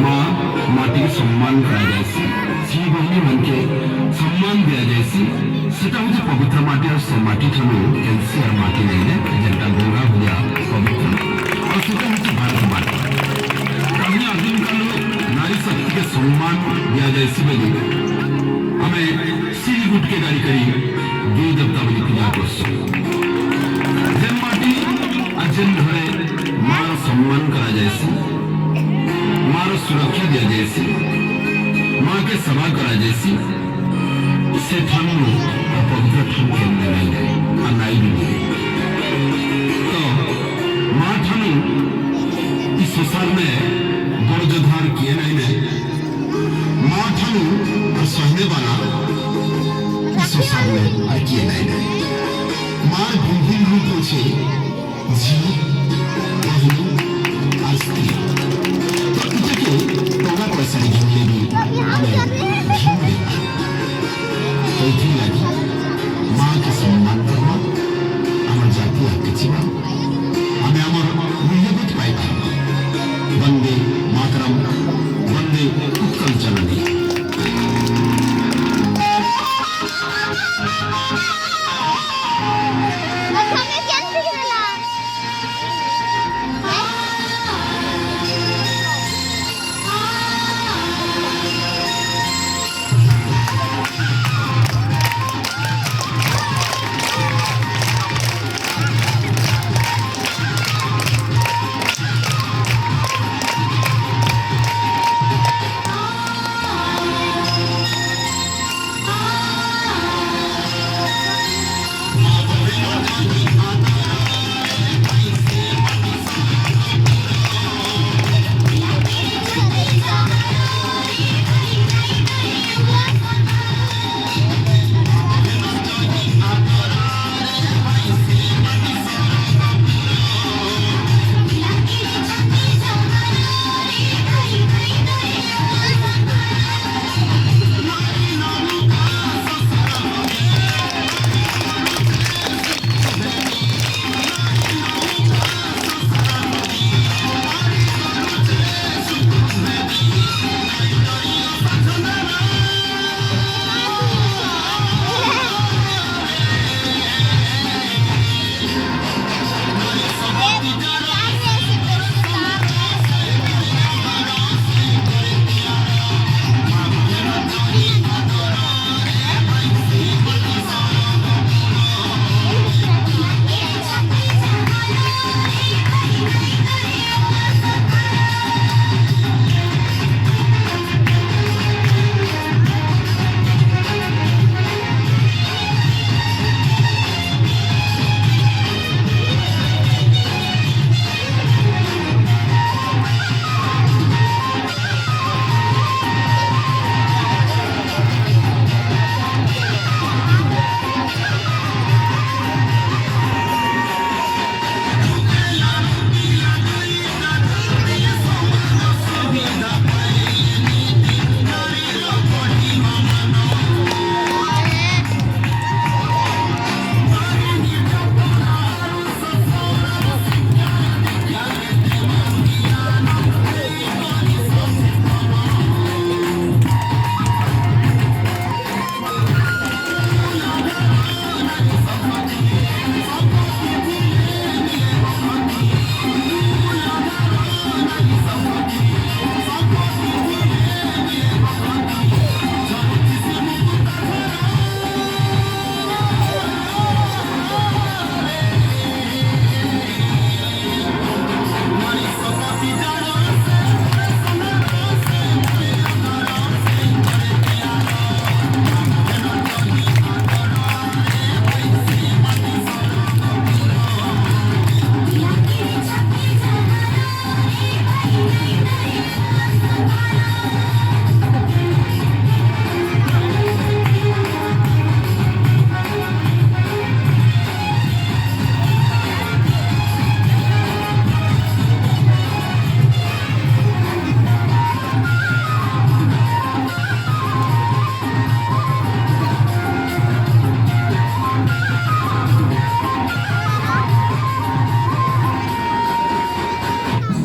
माँ माटी के सम्मान करा जाएसी सी बहनी मन के सम्मान दिया जाएसी सेटा होचे पवित्र माटी और से माटी ठनो कैंसर माटी नहीं है जनता गंगा हुआ पवित्र और सेटा होचे भारत माटी कहीं आदिम काल नारी शक्ति के सम्मान दिया जाएसी बनी हमें सिर गुट के गाड़ी करी देवी देवता बनी पूजा करसो जन माटी अजन घरे मां सम्मान करा जाएसी मां सुरक्षा दिया जाएसी मां के सभा करा जाएसी से ठानु पवित्र ठान केंद्र नहीं है अनाई नहीं तो मां ठानु इस संसार में बड़ जोधार किए नहीं है मां ठानु और सहने वाला इस संसार में और किए नहीं है मां विभिन्न रूपों से जी बहनी और स्त्री टोला पैसा घिनले भी हमें घिन देता तो इतनी लगी माँ के सम्मान करना हमारे जाति हक जीवा हमें हमारे मूल्यबोध पाइबा वंदे मातरम वंदे उत्कल जननी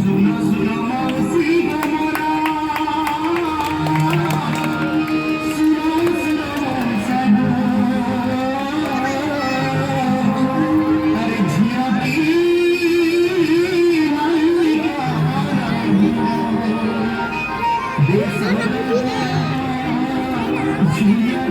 सुना सुना मावसी गमरा सुना सुना मावसा गो अरे झिया की मालिका देख झिया